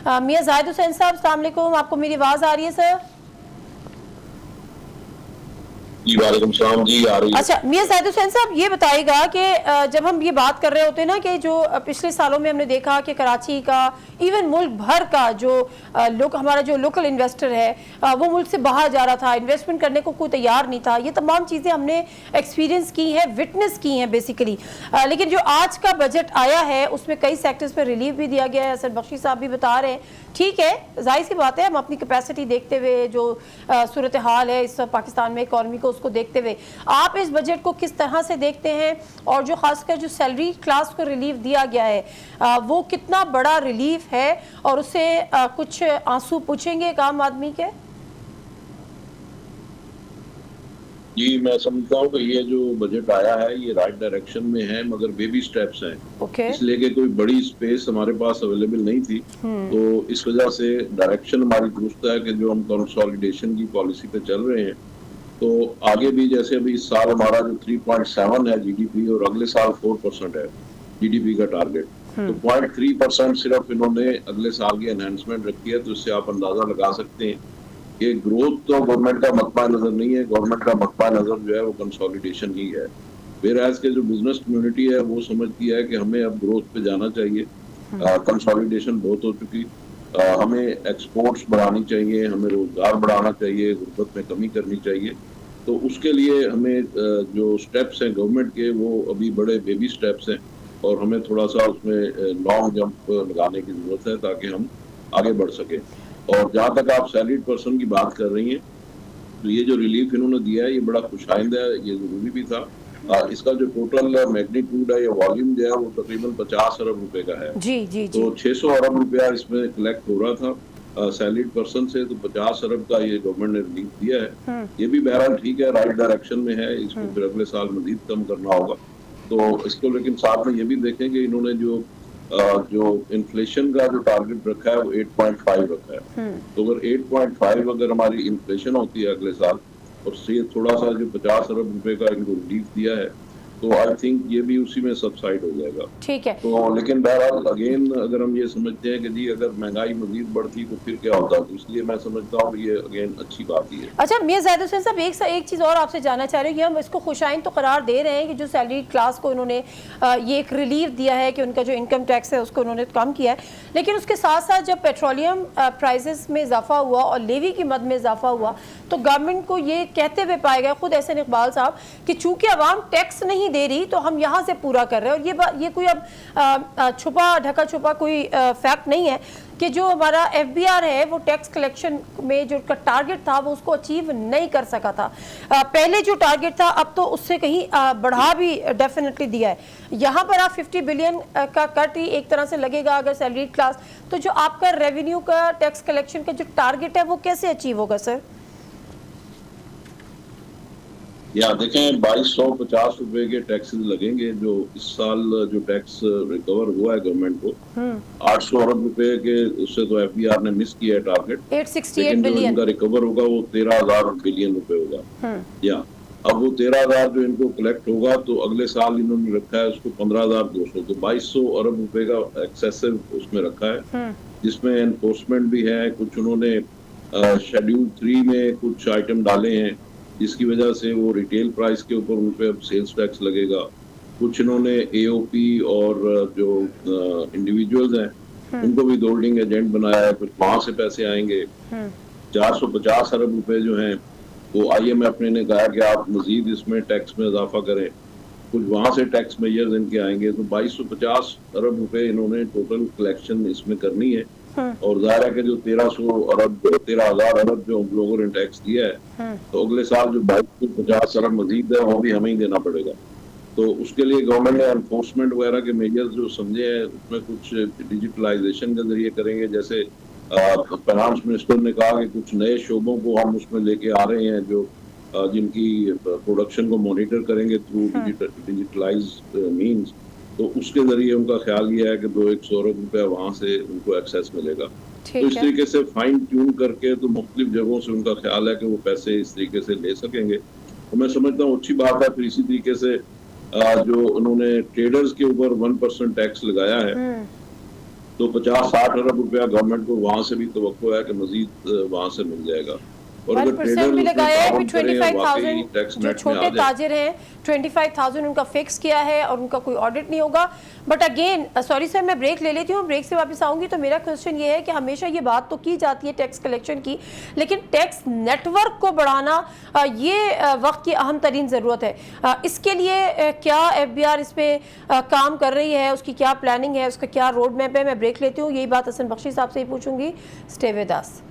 मियां जाहिद हुसैन साहब, अस्सलाम वालेकुम, आपको मेरी आवाज आ रही है सर? जी वालेकुम सलाम जी, आ रही है। अच्छा मियां जाहिद हुसैन साहब, ये बताइएगा कि जब हम ये बात कर रहे होते हैं ना कि जो पिछले सालों में हमने देखा कि कराची का, इवन मुल्क भर का जो लोग, हमारा जो लोकल इन्वेस्टर है वो मुल्क से बाहर जा रहा था, इन्वेस्टमेंट करने को कोई तैयार नहीं था। ये तमाम चीज़ें हमने एक्सपीरियंस की हैं, विटनेस की हैं बेसिकली। लेकिन जो आज का बजट आया है उसमें कई सेक्टर्स पर रिलीफ भी दिया गया है। असद बख्शी साहब भी बता रहे हैं, ठीक है, जाहिर सी बात है, हम अपनी कैपेसिटी देखते हुए जो सूरत हाल है इस पाकिस्तान में इकॉनमी को, उसको देखते हुए आप इस बजट को किस तरह से देखते हैं? और जो खासकर जो सैलरी क्लास को रिलीफ दिया गया है वो कितना बड़ा रिलीफ है और उससे कुछ आंसू पूछेंगे एक आम आदमी के? जी मैं समझता हूँ कि ये जो बजट आया है ये राइट डायरेक्शन में है, मगर बेबी स्टेप्स हैं। इसलिए कि कोई बड़ी स्पेस हमारे पास अवेलेबल नहीं थी, तो इस वजह से डायरेक्शन हमारी दुरुस्त है कि जो हम कंसोलिडेशन की पॉलिसी पे चल रहे हैं, तो आगे भी जैसे अभी इस साल हमारा जो 3.7 है जीडीपी और अगले साल 4% है जीडीपी का टारगेट, तो 0.3% सिर्फ इन्होंने अगले साल की एनहेंसमेंट रखी है। तो इससे आप अंदाजा लगा सकते हैं कि ग्रोथ तो गवर्नमेंट का मकबा नजर नहीं है, गवर्नमेंट का मकबा नजर जो है वो कंसोलिडेशन ही है। वेयरएज के जो बिजनेस कम्युनिटी है वो समझती है कि हमें अब ग्रोथ पे जाना चाहिए, कंसोलिडेशन बहुत हो चुकी, हमें एक्सपोर्ट्स बढ़ानी चाहिए, हमें रोजगार बढ़ाना चाहिए, गुर्बत में कमी करनी चाहिए। तो उसके लिए हमें जो स्टेप्स हैं गवर्नमेंट के वो अभी बड़े बेबी स्टेप्स हैं और हमें थोड़ा सा उसमें लॉन्ग जंप लगाने की जरूरत है ताकि हम आगे बढ़ सके। और जहाँ तक आप सैलरीड पर्सन की बात कर रही हैं, तो ये जो रिलीफ इन्होंने दिया है ये बड़ा खुशाइंद है, ये जरूरी भी था। इसका जो टोटल मैग्नीट्यूड है या वॉल्यूम जो है वो तकरीबन 50 अरब रुपए का है। जी जी जी। तो 600 अरब रुपया इसमें कलेक्ट हो रहा था सैलरीड पर्सन से, तो 50 अरब का ये गवर्नमेंट ने रिलीफ दिया है। ये भी बहरहाल ठीक है, राइट डायरेक्शन में है, इसको फिर अगले साल मजीद कम करना होगा। तो इसको लेकिन साथ में ये भी देखें कि इन्होंने जो इन्फ्लेशन का जो टारगेट रखा है वो 8.5 रखा है। तो अगर 8.5 अगर हमारी इन्फ्लेशन होती है अगले साल और से थोड़ा सा जो 50 अरब रुपए का इनको रिलीफ दिया है, तो आई थिंक ये भी उसी में सबसाइड हो जाएगा। ठीक है। तो लेकिन बहरहाल अगेन अगर हम ये समझते हैं कि जी अगर महंगाई मजीद बढ़ती तो फिर क्या होता, तो इसलिए मैं समझता हूँ ये अगेन अच्छी बात ही है। अच्छा मियां जाहिद हुसैन साहब, एक चीज़ और आपसे जानना चाह रहे हैं कि हम इसको खुशाइन तो करार दे रहे हैं कि जो सैलरी क्लास को इन्होंने ये एक रिलीफ दिया है कि उनका जो इनकम टैक्स है उसको उन्होंने कम किया है, लेकिन उसके साथ साथ जब पेट्रोलियम प्राइसेस में इजाफा हुआ और लेवी की मद में इजाफा हुआ तो गवर्नमेंट को ये कहते हुए पाया गया, खुद एहसन इकबाल साहब, कि चूंकि अवाम टैक्स नहीं दे रही तो हम यहाँ से पूरा कर रहे हैं। और ये कोई अब छुपा ढका छुपा कोई फैक्ट नहीं है कि जो हमारा एफबीआर है वो टैक्स कलेक्शन में जो टारगेट था वो उसको अचीव नहीं कर सका था। पहले जो टारगेट था अब तो उससे कहीं बढ़ा भी डेफिनेटली दिया है। यहाँ पर आप 50 बिलियन का कट ही एक तरह से लगेगा अगर सैलरी क्लास, तो जो आपका रेवेन्यू का टैक्स कलेक्शन का जो टारगेट है वो कैसे अचीव होगा सर? या देखें 2250 रुपए के टैक्सेस लगेंगे। जो इस साल जो टैक्स रिकवर हुआ है गवर्नमेंट को 800 अरब रुपए के, उससे तो एफबीआर ने मिस किया है टारगेट, 868 बिलियन इनका रिकवर होगा वो 13,000 बिलियन रुपए होगा। या अब वो 13,000 जो इनको कलेक्ट होगा तो अगले साल इन्होंने रखा है उसको 15,200, तो 2200 अरब रुपए का एक्सेसिव उसमें रखा है, जिसमें एनफोर्समेंट भी है। कुछ उन्होंने शेड्यूल 3 में कुछ आइटम डाले हैं जिसकी वजह से वो रिटेल प्राइस के ऊपर उन पे अब सेल्स टैक्स लगेगा। कुछ इन्होंने एओपी और जो इंडिविजुअल्स हैं उनको भी होल्डिंग एजेंट बनाया है, फिर वहां से पैसे आएंगे। 450 अरब रुपए जो हैं वो IMF ने कहा कि आप मजीद इसमें टैक्स में इजाफा करें, कुछ वहां से टैक्स मेजर्स इनके आएंगे। तो 2250 अरब रुपए इन्होंने टोटल कलेक्शन इसमें करनी है। और जाहिर है कि जो 13,000 अरब जो हम लोगों ने टैक्स दिया है, तो अगले साल जो 2250 अरब मजीद है वो भी हमें ही देना पड़ेगा। तो उसके लिए गवर्नमेंट ने एनफोर्समेंट वगैरह के मेजर्स जो समझे हैं उसमें कुछ डिजिटलाइजेशन के जरिए करेंगे। जैसे फाइनेंस मिनिस्टर ने कहा कि कुछ नए शोबों को हम उसमें लेके आ रहे हैं जो जिनकी प्रोडक्शन को मॉनिटर करेंगे थ्रू डिजिटलाइज मीन्स। तो उसके जरिए उनका ख्याल ये है कि 200 अरब रुपया वहां से उनको एक्सेस मिलेगा। तो इस तरीके से फाइन ट्यून करके तो मुख्तलिफ जगहों से उनका ख्याल है कि वो पैसे इस तरीके से ले सकेंगे। तो मैं समझता हूँ अच्छी बात है। फिर इसी तरीके से जो उन्होंने ट्रेडर्स के ऊपर 1% टैक्स लगाया है, तो 50-60 अरब रुपया गवर्नमेंट को वहां से भी तवक्को है कि मजीद वहां से मिल जाएगा। और अगर 1% ट्रेडर भी उसमें लगाया है ताउन कि करें और वाकई 25,000 टैक्स जो नेट में छोटे आ जाए। ताजिर हैं 25,000 उनका फिक्स किया है और उनका कोई ऑडिट नहीं होगा। बट अगेन सॉरी सर, मैं ब्रेक ले लेती हूँ, ब्रेक से वापस आऊँगी। तो मेरा क्वेश्चन ये है कि हमेशा ये बात तो की जाती है टैक्स कलेक्शन की, लेकिन टैक्स नेटवर्क को बढ़ाना ये वक्त की अहम तरीन ज़रूरत है। इसके लिए क्या FBI इस पर काम कर रही है, उसकी क्या प्लानिंग है, उसका क्या रोड मैप है? मैं ब्रेक लेती हूँ, यही बात हसन बख्शी साहब से ही पूछूंगी। Stay with us.